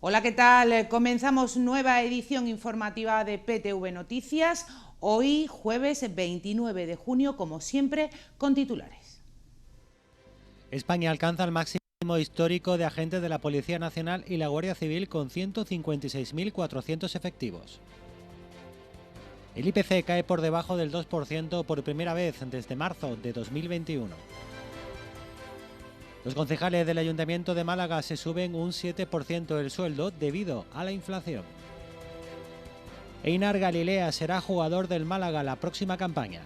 Hola, ¿qué tal? Comenzamos nueva edición informativa de PTV Noticias, hoy jueves 29 de junio, como siempre, con titulares. España alcanza el máximo histórico de agentes de la Policía Nacional y la Guardia Civil con 156.400 efectivos. El IPC cae por debajo del 2% por primera vez desde marzo de 2021. Los concejales del Ayuntamiento de Málaga se suben un 7% el sueldo debido a la inflación. Einar Galilea será jugador del Málaga la próxima campaña.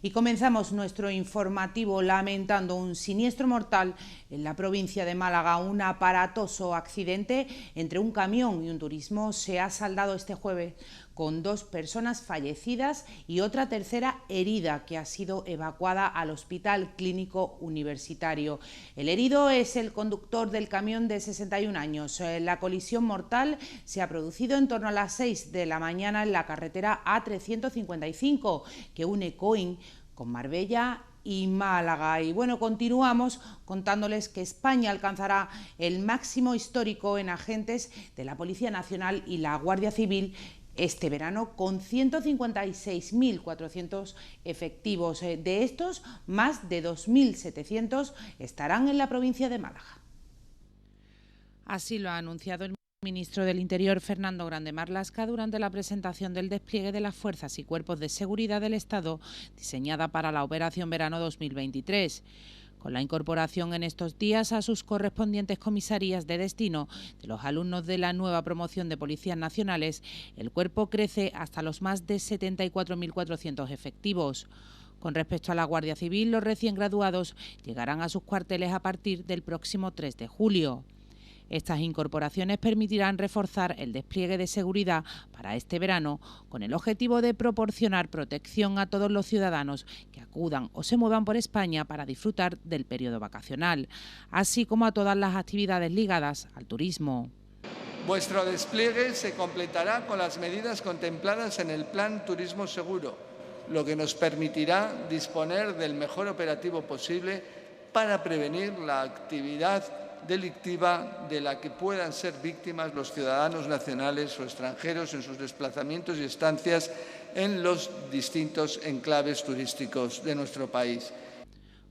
Y comenzamos nuestro informativo lamentando un siniestro mortal en la provincia de Málaga. Un aparatoso accidente entre un camión y un turismo se ha saldado este jueves con 2 personas fallecidas y otra tercera herida que ha sido evacuada al Hospital Clínico Universitario. El herido es el conductor del camión de 61 años. La colisión mortal se ha producido en torno a las 6 de la mañana en la carretera A355 que une Coín con Marbella y Málaga. Y bueno, continuamos contándoles que España alcanzará el máximo histórico en agentes de la Policía Nacional y la Guardia Civil este verano, con 156.400 efectivos. De estos, más de 2.700 estarán en la provincia de Málaga. Así lo ha anunciado el ministro del Interior, Fernando Grande Marlaska, durante la presentación del despliegue de las fuerzas y cuerpos de seguridad del Estado diseñada para la Operación Verano 2023. Con la incorporación en estos días a sus correspondientes comisarías de destino de los alumnos de la nueva promoción de policías nacionales, el cuerpo crece hasta los más de 74.400 efectivos. Con respecto a la Guardia Civil, los recién graduados llegarán a sus cuarteles a partir del próximo 3 de julio. Estas incorporaciones permitirán reforzar el despliegue de seguridad para este verano con el objetivo de proporcionar protección a todos los ciudadanos que acudan o se muevan por España para disfrutar del periodo vacacional, así como a todas las actividades ligadas al turismo. Vuestro despliegue se completará con las medidas contempladas en el Plan Turismo Seguro, lo que nos permitirá disponer del mejor operativo posible para prevenir la actividad delictiva de la que puedan ser víctimas los ciudadanos nacionales o extranjeros en sus desplazamientos y estancias en los distintos enclaves turísticos de nuestro país.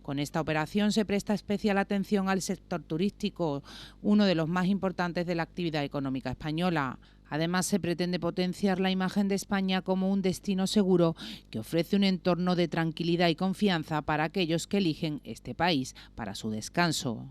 Con esta operación se presta especial atención al sector turístico, uno de los más importantes de la actividad económica española. Además, se pretende potenciar la imagen de España como un destino seguro que ofrece un entorno de tranquilidad y confianza para aquellos que eligen este país para su descanso.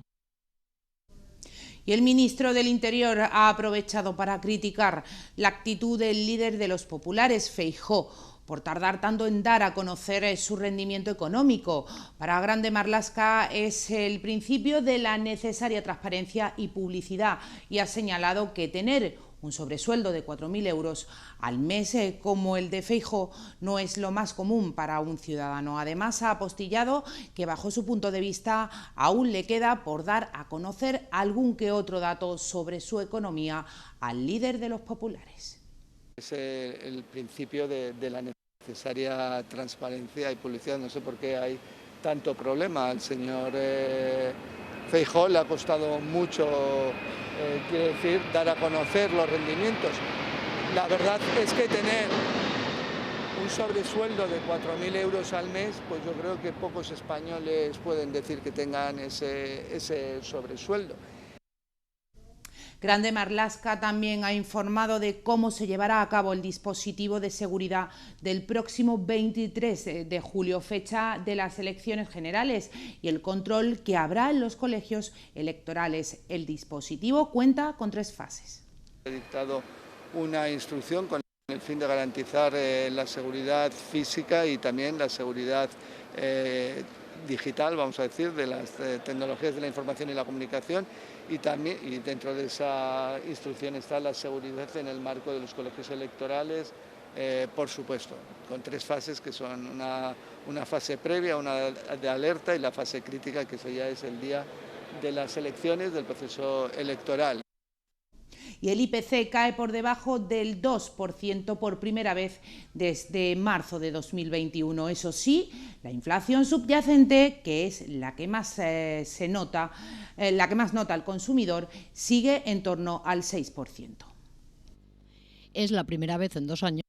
Y el ministro del Interior ha aprovechado para criticar la actitud del líder de los populares, Feijóo, por tardar tanto en dar a conocer su rendimiento económico. Para Grande Marlaska es el principio de la necesaria transparencia y publicidad y ha señalado que tener un sobresueldo de 4.000 euros al mes como el de Feijóo no es lo más común para un ciudadano. Además, ha apostillado que bajo su punto de vista aún le queda por dar a conocer algún que otro dato sobre su economía al líder de los populares. Es el principio de la necesaria transparencia y publicidad. No sé por qué hay tanto problema. Al señor Feijóo le ha costado mucho, quiere decir, dar a conocer los rendimientos. La verdad es que tener un sobresueldo de 4.000 euros al mes, pues yo creo que pocos españoles pueden decir que tengan ese sobresueldo. Grande Marlaska también ha informado de cómo se llevará a cabo el dispositivo de seguridad del próximo 23 de julio, fecha de las elecciones generales, y el control que habrá en los colegios electorales. El dispositivo cuenta con 3 fases. He dictado una instrucción con el fin de garantizar la seguridad física y también la seguridad digital, vamos a decir, de las tecnologías de la información y la comunicación, y también, y dentro de esa instrucción está la seguridad en el marco de los colegios electorales, por supuesto, con 3 fases que son una fase previa, una de alerta y la fase crítica, que eso ya es el día de las elecciones, del proceso electoral. y el IPC cae por debajo del 2% por primera vez desde marzo de 2021. Eso sí, la inflación subyacente, que es la que más nota el consumidor, sigue en torno al 6%. Es la primera vez en 2 años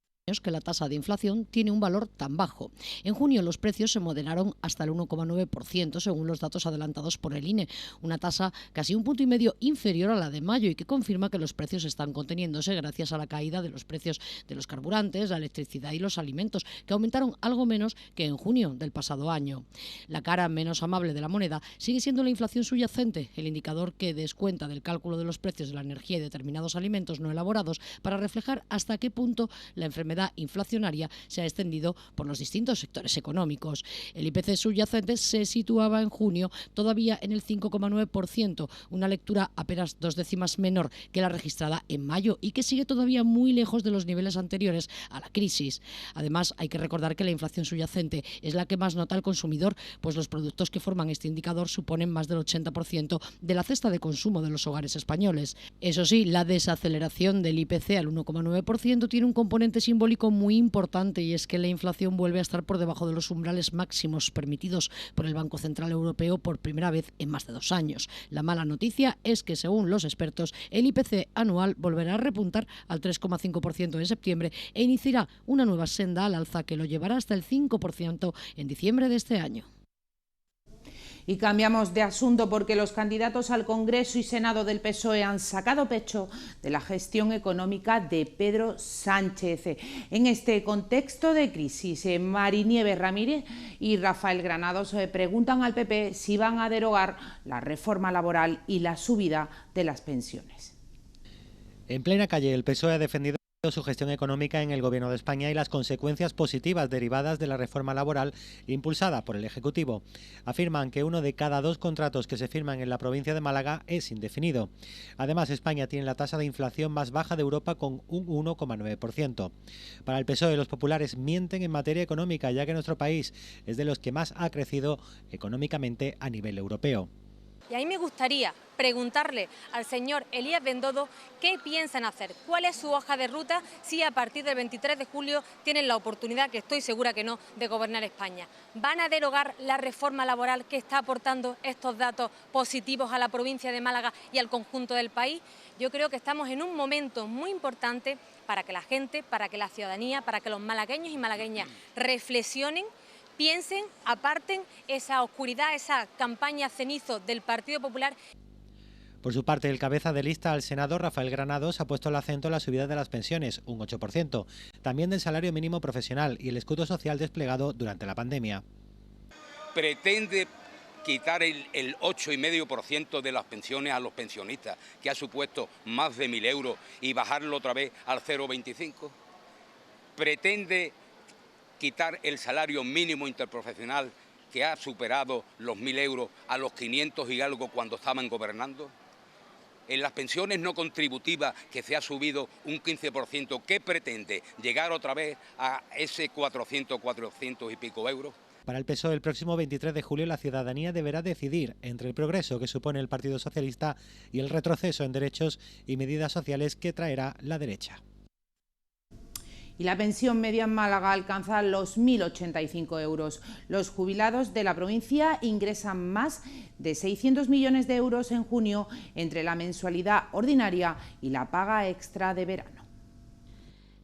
que la tasa de inflación tiene un valor tan bajo. En junio los precios se moderaron hasta el 1,9% según los datos adelantados por el INE, una tasa casi 1,5 puntos inferior a la de mayo y que confirma que los precios están conteniéndose gracias a la caída de los precios de los carburantes, la electricidad y los alimentos, que aumentaron algo menos que en junio del pasado año. La cara menos amable de la moneda sigue siendo la inflación subyacente, el indicador que descuenta del cálculo de los precios de la energía y determinados alimentos no elaborados para reflejar hasta qué punto la enfermedad inflacionaria se ha extendido por los distintos sectores económicos. El IPC subyacente se situaba en junio todavía en el 5,9%, una lectura apenas 2 décimas menor que la registrada en mayo y que sigue todavía muy lejos de los niveles anteriores a la crisis. Además, hay que recordar que la inflación subyacente es la que más nota el consumidor, pues los productos que forman este indicador suponen más del 80% de la cesta de consumo de los hogares españoles. Eso sí, la desaceleración del IPC al 1,9% tiene un componente simbólico muy importante, y es que la inflación vuelve a estar por debajo de los umbrales máximos permitidos por el Banco Central Europeo por primera vez en más de 2 años. La mala noticia es que, según los expertos, el IPC anual volverá a repuntar al 3,5% en septiembre e iniciará una nueva senda al alza que lo llevará hasta el 5% en diciembre de este año. Y cambiamos de asunto porque los candidatos al Congreso y Senado del PSOE han sacado pecho de la gestión económica de Pedro Sánchez. En este contexto de crisis, Marinieves Ramírez y Rafael Granados preguntan al PP si van a derogar la reforma laboral y la subida de las pensiones. En plena calle, el PSOE ha defendido su gestión económica en el Gobierno de España y las consecuencias positivas derivadas de la reforma laboral impulsada por el Ejecutivo. Afirman que 1 de cada 2 contratos que se firman en la provincia de Málaga es indefinido. Además, España tiene la tasa de inflación más baja de Europa con un 1,9%. Para el PSOE, los populares mienten en materia económica, ya que nuestro país es de los que más ha crecido económicamente a nivel europeo. Y a mí me gustaría preguntarle al señor Elías Bendodo qué piensan hacer, cuál es su hoja de ruta si a partir del 23 de julio tienen la oportunidad, que estoy segura que no, de gobernar España. ¿Van a derogar la reforma laboral que está aportando estos datos positivos a la provincia de Málaga y al conjunto del país? Yo creo que estamos en un momento muy importante para que la gente, para que la ciudadanía, para que los malagueños y malagueñas reflexionen, piensen, aparten esa oscuridad, esa campaña cenizo del Partido Popular. Por su parte, el cabeza de lista al Senado, Rafael Granados, ha puesto el acento en la subida de las pensiones, un 8%, también del salario mínimo profesional y el escudo social desplegado durante la pandemia. Pretende quitar el 8,5% de las pensiones a los pensionistas, que ha supuesto más de 1.000 euros, y bajarlo otra vez al 0,25%. Pretende quitar el salario mínimo interprofesional, que ha superado los 1.000 euros, a los 500 y algo cuando estaban gobernando. En las pensiones no contributivas, que se ha subido un 15%, ¿qué pretende? ¿Llegar otra vez a ese 400 y pico euros? Para el PSOE, el próximo 23 de julio la ciudadanía deberá decidir entre el progreso que supone el Partido Socialista y el retroceso en derechos y medidas sociales que traerá la derecha. Y la pensión media en Málaga alcanza los 1.085 euros. Los jubilados de la provincia ingresan más de 600 millones de euros en junio entre la mensualidad ordinaria y la paga extra de verano.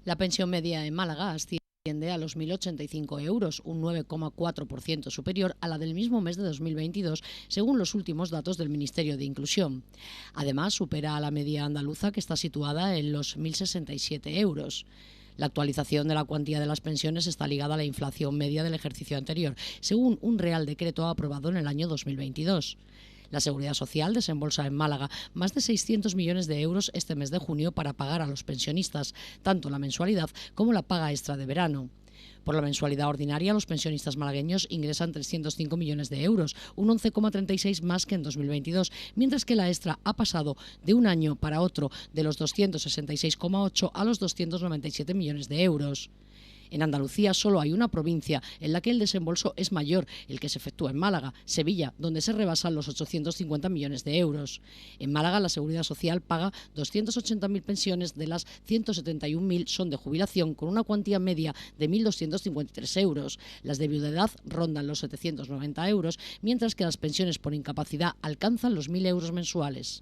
La pensión media en Málaga asciende a los 1.085 euros, un 9,4% superior a la del mismo mes de 2022, según los últimos datos del Ministerio de Inclusión. Además, supera a la media andaluza, que está situada en los 1.067 euros. La actualización de la cuantía de las pensiones está ligada a la inflación media del ejercicio anterior, según un Real Decreto aprobado en el año 2022. La Seguridad Social desembolsa en Málaga más de 600 millones de euros este mes de junio para pagar a los pensionistas, tanto la mensualidad como la paga extra de verano. Por la mensualidad ordinaria, los pensionistas malagueños ingresan 305 millones de euros, un 11,36 más que en 2022, mientras que la extra ha pasado de un año para otro de los 266,8 a los 297 millones de euros. En Andalucía solo hay una provincia en la que el desembolso es mayor, el que se efectúa en Málaga, Sevilla, donde se rebasan los 850 millones de euros. En Málaga la Seguridad Social paga 280.000 pensiones, de las 171.000 son de jubilación, con una cuantía media de 1.253 euros. Las de viudedad rondan los 790 euros, mientras que las pensiones por incapacidad alcanzan los 1.000 euros mensuales.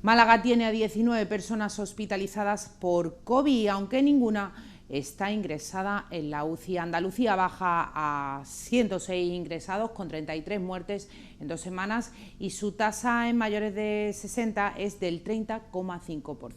Málaga tiene a 19 personas hospitalizadas por COVID, aunque ninguna está ingresada en la UCI. Andalucía baja a 106 ingresados, con 33 muertes en 2 semanas, y su tasa en mayores de 60 es del 30,5%.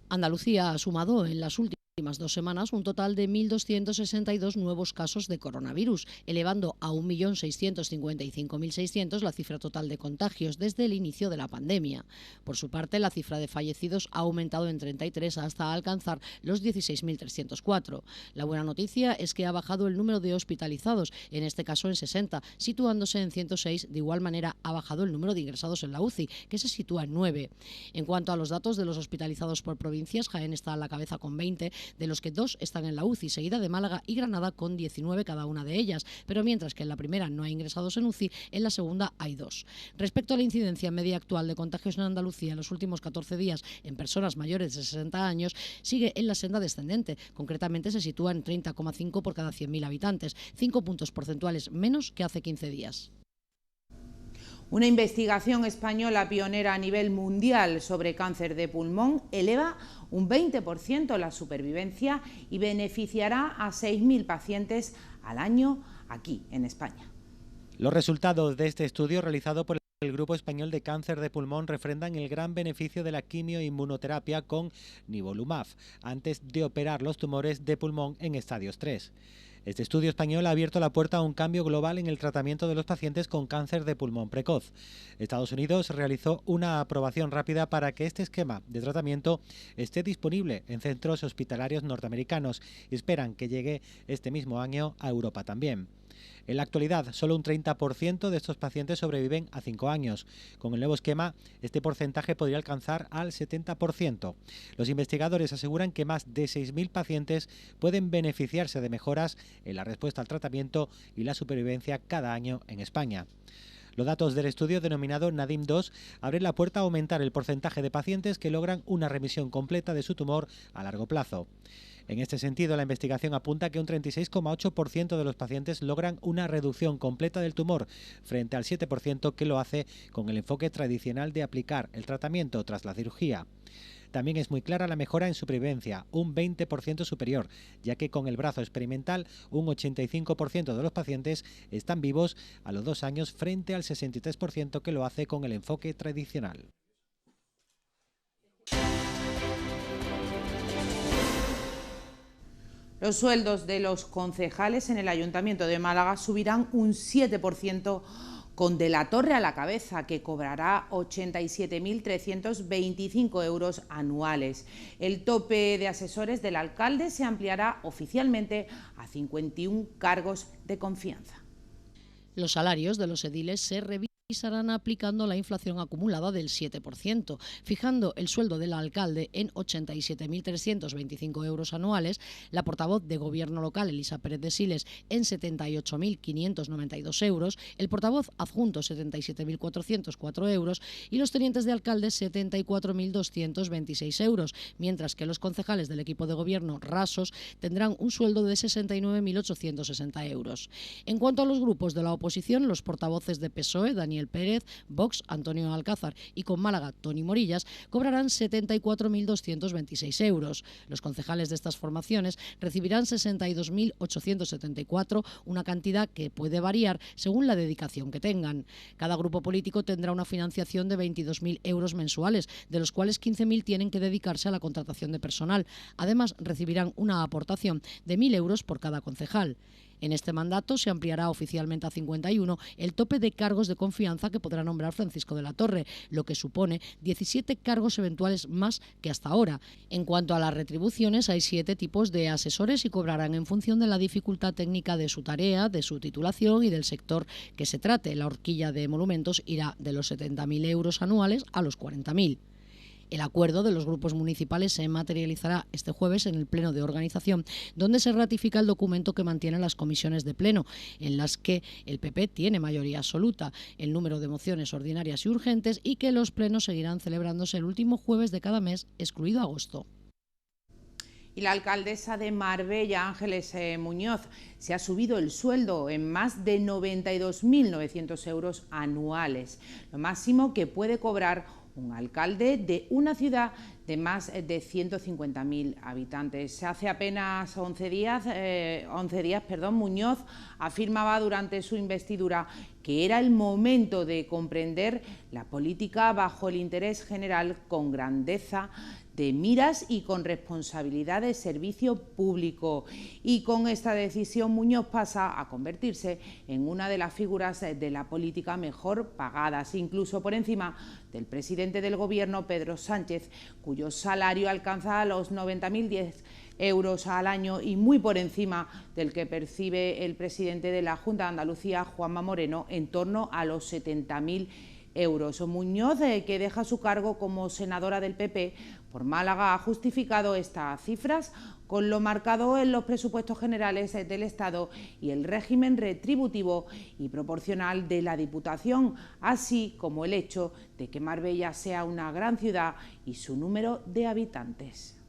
Andalucía ha sumado en las últimas 2 semanas un total de 1.262 nuevos casos de coronavirus, elevando a 1.655.600 la cifra total de contagios desde el inicio de la pandemia. Por su parte, la cifra de fallecidos ha aumentado en 33 hasta alcanzar los 16.304. La buena noticia es que ha bajado el número de hospitalizados, en este caso en 60, situándose en 106. De igual manera, ha bajado el número de ingresados en la UCI, que se sitúa en 9. En cuanto a los datos de los hospitalizados por provincias, Jaén está a la cabeza con 20, de los que 2 están en la UCI, seguida de Málaga y Granada con 19 cada una de ellas, pero mientras que en la primera no hay ingresados en UCI, en la segunda hay 2. Respecto a la incidencia media actual de contagios en Andalucía en los últimos 14 días en personas mayores de 60 años, sigue en la senda descendente. Concretamente se sitúa en 30,5 por cada 100.000 habitantes, 5 puntos porcentuales menos que hace 15 días. Una investigación española pionera a nivel mundial sobre cáncer de pulmón eleva un 20% la supervivencia y beneficiará a 6.000 pacientes al año aquí, en España. Los resultados de este estudio realizado por el Grupo Español de Cáncer de Pulmón refrendan el gran beneficio de la quimioinmunoterapia con nivolumab antes de operar los tumores de pulmón en estadios 3. Este estudio español ha abierto la puerta a un cambio global en el tratamiento de los pacientes con cáncer de pulmón precoz. Estados Unidos realizó una aprobación rápida para que este esquema de tratamiento esté disponible en centros hospitalarios norteamericanos y esperan que llegue este mismo año a Europa también. En la actualidad, solo un 30% de estos pacientes sobreviven a 5 años. Con el nuevo esquema, este porcentaje podría alcanzar al 70%. Los investigadores aseguran que más de 6.000 pacientes pueden beneficiarse de mejoras en la respuesta al tratamiento y la supervivencia cada año en España. Los datos del estudio denominado NADIM-2 abren la puerta a aumentar el porcentaje de pacientes que logran una remisión completa de su tumor a largo plazo. En este sentido, la investigación apunta que un 36,8% de los pacientes logran una reducción completa del tumor, frente al 7% que lo hace con el enfoque tradicional de aplicar el tratamiento tras la cirugía. También es muy clara la mejora en supervivencia, un 20% superior, ya que con el brazo experimental un 85% de los pacientes están vivos a los 2 años frente al 63% que lo hace con el enfoque tradicional. Los sueldos de los concejales en el Ayuntamiento de Málaga subirán un 7%, con De la Torre a la cabeza, que cobrará 87.325 euros anuales. El tope de asesores del alcalde se ampliará oficialmente a 51 cargos de confianza. Los salarios de los ediles se revisarán aplicando la inflación acumulada del 7%, fijando el sueldo del alcalde en 87.325 euros anuales, la portavoz de Gobierno local, Elisa Pérez de Siles, en 78.592 euros, el portavoz adjunto 77.404 euros y los tenientes de alcalde 74.226 euros, mientras que los concejales del equipo de gobierno rasos tendrán un sueldo de 69.860 euros. En cuanto a los grupos de la oposición, los portavoces de PSOE, Daniel Pérez, Vox, Antonio Alcázar y con Málaga, Toni Morillas, cobrarán 74.226 euros. Los concejales de estas formaciones recibirán 62.874, una cantidad que puede variar según la dedicación que tengan. Cada grupo político tendrá una financiación de 22.000 euros mensuales, de los cuales 15.000 tienen que dedicarse a la contratación de personal. Además, recibirán una aportación de 1.000 euros por cada concejal. En este mandato se ampliará oficialmente a 51 el tope de cargos de confianza que podrá nombrar Francisco de la Torre, lo que supone 17 cargos eventuales más que hasta ahora. En cuanto a las retribuciones, hay 7 tipos de asesores y cobrarán en función de la dificultad técnica de su tarea, de su titulación y del sector que se trate. La horquilla de monumentos irá de los 70.000 euros anuales a los 40.000. El acuerdo de los grupos municipales se materializará este jueves en el Pleno de Organización, donde se ratifica el documento que mantiene las comisiones de Pleno, en las que el PP tiene mayoría absoluta, el número de mociones ordinarias y urgentes, y que los plenos seguirán celebrándose el último jueves de cada mes, excluido agosto. Y la alcaldesa de Marbella, Ángeles Muñoz, se ha subido el sueldo en más de 92.900 euros anuales, lo máximo que puede cobrar un alcalde de una ciudad de más de 150.000 habitantes. Hace apenas 11 días, Muñoz afirmaba durante su investidura que era el momento de comprender la política bajo el interés general con grandeza de miras y con responsabilidad de servicio público. Y con esta decisión Muñoz pasa a convertirse en una de las figuras de la política mejor pagadas, incluso por encima del presidente del Gobierno, Pedro Sánchez, cuyo salario alcanza los 90.010 euros al año y muy por encima del que percibe el presidente de la Junta de Andalucía, Juanma Moreno, en torno a los 70.000 euros. Muñoz, que deja su cargo como senadora del PP por Málaga, ha justificado estas cifras con lo marcado en los presupuestos generales del Estado y el régimen retributivo y proporcional de la Diputación, así como el hecho de que Marbella sea una gran ciudad y su número de habitantes.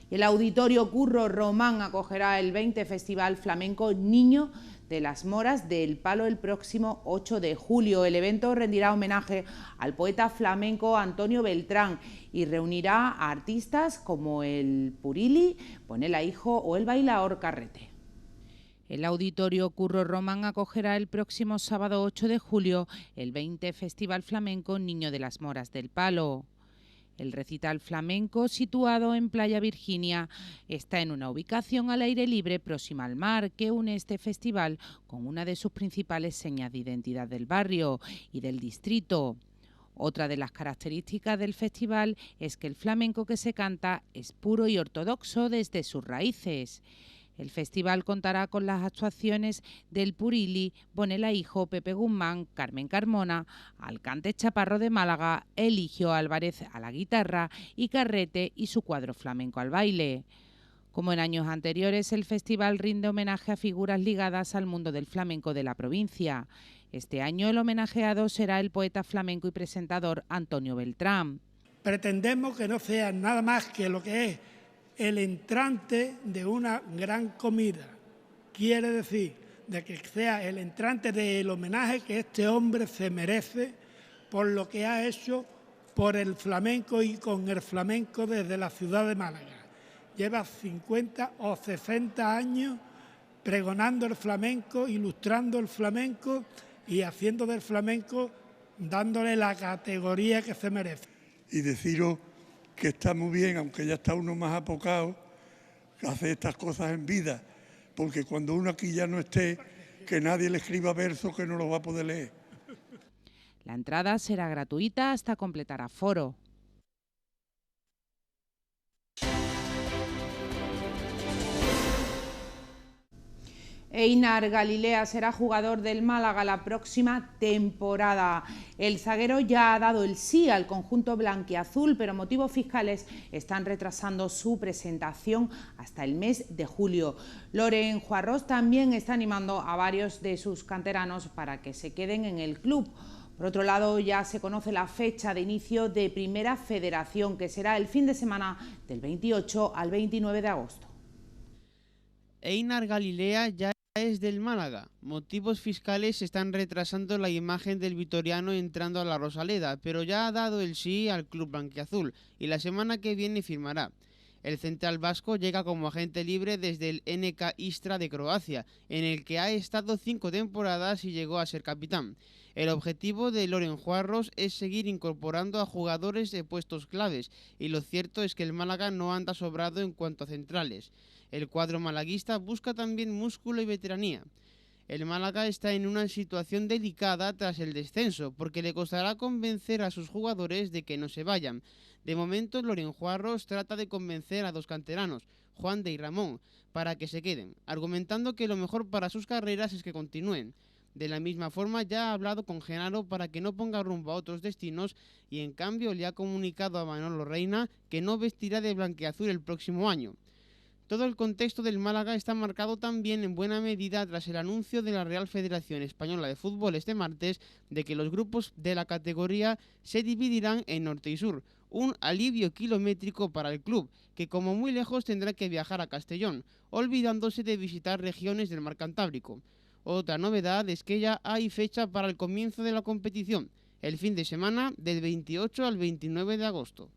El Auditorio Curro Román acogerá el 20 Festival Flamenco Niño de las Moras del Palo el próximo 8 de julio. El evento rendirá homenaje al poeta flamenco Antonio Beltrán y reunirá a artistas como el Purili, Ponela Hijo o el bailaor Carrete. El Auditorio Curro Román acogerá el próximo sábado 8 de julio el 20 Festival Flamenco Niño de las Moras del Palo. El recital flamenco, situado en Playa Virginia, está en una ubicación al aire libre próxima al mar que une este festival con una de sus principales señas de identidad del barrio y del distrito. Otra de las características del festival es que el flamenco que se canta es puro y ortodoxo desde sus raíces. El festival contará con las actuaciones del Purili, Ponela Hijo, Pepe Guzmán, Carmen Carmona, Alcante Chaparro de Málaga, Eligio Álvarez a la guitarra y Carrete y su cuadro flamenco al baile. Como en años anteriores, el festival rinde homenaje a figuras ligadas al mundo del flamenco de la provincia. Este año el homenajeado será el poeta flamenco y presentador Antonio Beltrán. Pretendemos que no sea nada más que lo que es el entrante de una gran comida. Quiere decir, de que sea el entrante del homenaje que este hombre se merece por lo que ha hecho por el flamenco y con el flamenco desde la ciudad de Málaga. Lleva 50 o 60 años pregonando el flamenco, ilustrando el flamenco y haciendo del flamenco, dándole la categoría que se merece. Y deciros que está muy bien, aunque ya está uno más apocado, hacer estas cosas en vida, porque cuando uno aquí ya no esté, que nadie le escriba versos que no los va a poder leer. La entrada será gratuita hasta completar aforo. Einar Galilea será jugador del Málaga la próxima temporada. El zaguero ya ha dado el sí al conjunto blanquiazul, pero motivos fiscales están retrasando su presentación hasta el mes de julio. Loren Juarros también está animando a varios de sus canteranos para que se queden en el club. Por otro lado, ya se conoce la fecha de inicio de Primera Federación, que será el fin de semana del 28 al 29 de agosto. Einar Galilea ya es del Málaga. Motivos fiscales están retrasando la imagen del vitoriano entrando a la Rosaleda, pero ya ha dado el sí al club blanquiazul y la semana que viene firmará. El central vasco llega como agente libre desde el NK Istra de Croacia, en el que ha estado 5 temporadas y llegó a ser capitán. El objetivo de Loren Juarros es seguir incorporando a jugadores de puestos claves, y lo cierto es que el Málaga no anda sobrado en cuanto a centrales. El cuadro malaguista busca también músculo y veteranía. El Málaga está en una situación delicada tras el descenso, porque le costará convencer a sus jugadores de que no se vayan. De momento, Loren Juarros trata de convencer a dos canteranos, Juan de y Ramón, para que se queden, argumentando que lo mejor para sus carreras es que continúen. De la misma forma, ya ha hablado con Genaro para que no ponga rumbo a otros destinos y en cambio le ha comunicado a Manolo Reina que no vestirá de blanquiazul el próximo año. Todo el contexto del Málaga está marcado también en buena medida tras el anuncio de la Real Federación Española de Fútbol este martes de que los grupos de la categoría se dividirán en norte y sur, un alivio kilométrico para el club, que como muy lejos tendrá que viajar a Castellón, olvidándose de visitar regiones del mar Cantábrico. Otra novedad es que ya hay fecha para el comienzo de la competición, el fin de semana del 28 al 29 de agosto.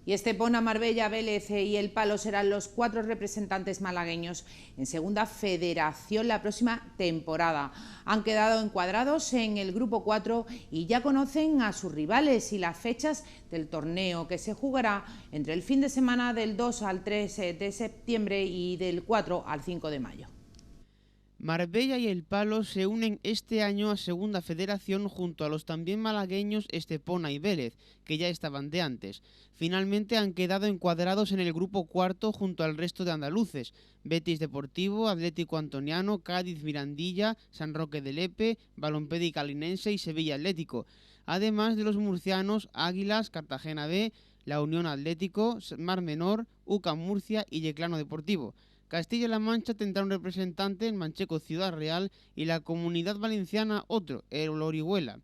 Y Estepona, Marbella, Vélez y El Palo serán los 4 representantes malagueños en Segunda Federación la próxima temporada. Han quedado encuadrados en el grupo 4 y ya conocen a sus rivales y las fechas del torneo, que se jugará entre el fin de semana del 2 al 3 de septiembre y del 4 al 5 de mayo. Marbella y El Palo se unen este año a Segunda Federación junto a los también malagueños Estepona y Vélez, que ya estaban de antes. Finalmente han quedado encuadrados en el grupo 4 junto al resto de andaluces: Betis Deportivo, Atlético Antoniano, Cádiz Mirandilla, San Roque de Lepe, Balompédica Calinense y Sevilla Atlético, además de los murcianos Águilas, Cartagena B, La Unión Atlético, Mar Menor, UCAM Murcia y Yeclano Deportivo. Castilla-La Mancha tendrá un representante en Mancheco Ciudad Real y la Comunidad Valenciana otro, el Orihuela.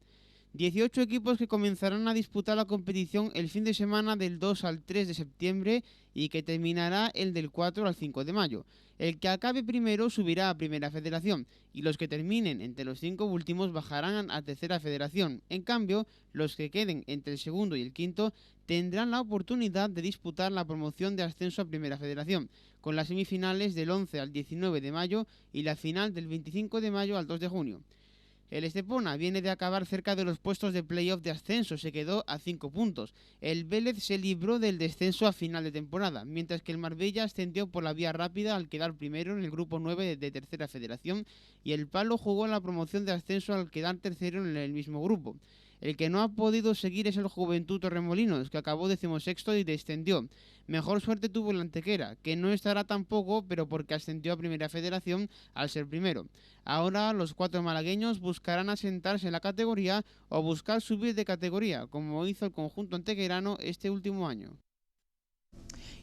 18 equipos que comenzarán a disputar la competición el fin de semana del 2 al 3 de septiembre y que terminará el del 4 al 5 de mayo. El que acabe primero subirá a Primera Federación y los que terminen entre los 5 últimos bajarán a Tercera Federación. En cambio, los que queden entre el segundo y el quinto tendrán la oportunidad de disputar la promoción de ascenso a Primera Federación, con las semifinales del 11 al 19 de mayo y la final del 25 de mayo al 2 de junio. El Estepona viene de acabar cerca de los puestos de playoff de ascenso, se quedó a 5 puntos. El Vélez se libró del descenso a final de temporada, mientras que el Marbella ascendió por la vía rápida al quedar primero en el grupo 9 de Tercera Federación y el Palo jugó en la promoción de ascenso al quedar tercero en el mismo grupo. El que no ha podido seguir es el Juventud Torremolinos, que acabó 16º y descendió. Mejor suerte tuvo el Antequera, que no estará tampoco, pero porque ascendió a Primera Federación al ser primero. Ahora los 4 malagueños buscarán asentarse en la categoría o buscar subir de categoría, como hizo el conjunto antequerano este último año.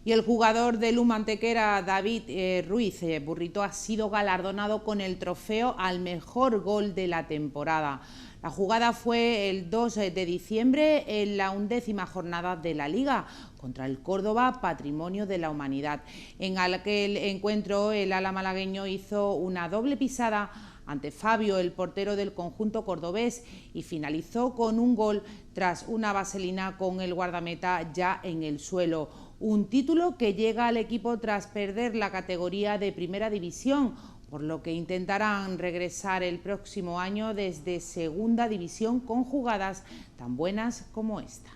Y el jugador del Antequera, David Ruiz Burrito, ha sido galardonado con el trofeo al mejor gol de la temporada. La jugada fue el 2 de diciembre en la 11ª jornada de la Liga contra el Córdoba, Patrimonio de la Humanidad. En aquel encuentro el ala malagueño hizo una doble pisada ante Fabio, el portero del conjunto cordobés, y finalizó con un gol tras una vaselina con el guardameta ya en el suelo. Un título que llega al equipo tras perder la categoría de Primera División, por lo que intentarán regresar el próximo año desde Segunda División con jugadas tan buenas como esta.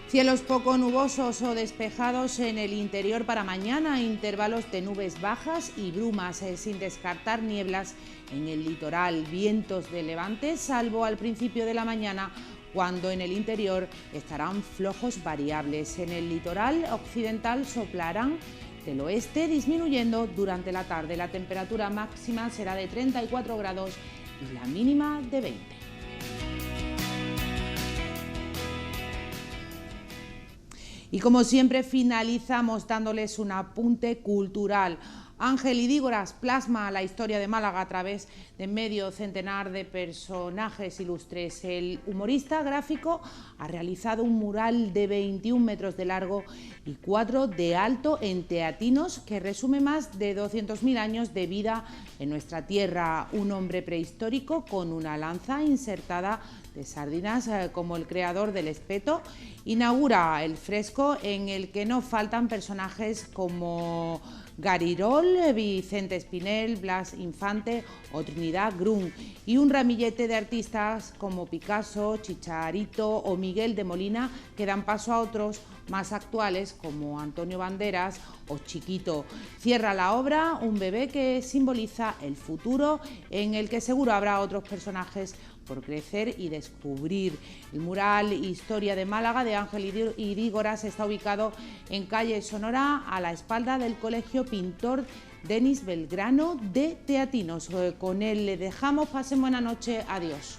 Cielos poco nubosos o despejados en el interior para mañana, intervalos de nubes bajas y brumas, sin descartar nieblas en el litoral, vientos de levante, salvo al principio de la mañana, cuando en el interior estarán flojos variables. En el litoral occidental soplarán del oeste, disminuyendo durante la tarde. La temperatura máxima será de 34 grados y la mínima de 20. Y como siempre finalizamos dándoles un apunte cultural. Ángel Idígoras plasma la historia de Málaga a través de medio centenar de personajes ilustres. El humorista gráfico ha realizado un mural de 21 metros de largo y 4 de alto en teatinos que resume más de 200.000 años de vida en nuestra tierra. Un hombre prehistórico con una lanza insertada de sardinas, como el creador del espeto, inaugura el fresco en el que no faltan personajes como Garirol, Vicente Espinel, Blas Infante o Trinidad Grun, y un ramillete de artistas como Picasso, Chicharito o Miguel de Molina, que dan paso a otros más actuales como Antonio Banderas o Chiquito. Cierra la obra un bebé que simboliza el futuro, en el que seguro habrá otros personajes por crecer y descubrir. El mural Historia de Málaga de Ángel Irígoras está ubicado en calle Sonora, a la espalda del Colegio Pintor Denis Belgrano de Teatinos. Con él le dejamos, pasen buena noche, adiós.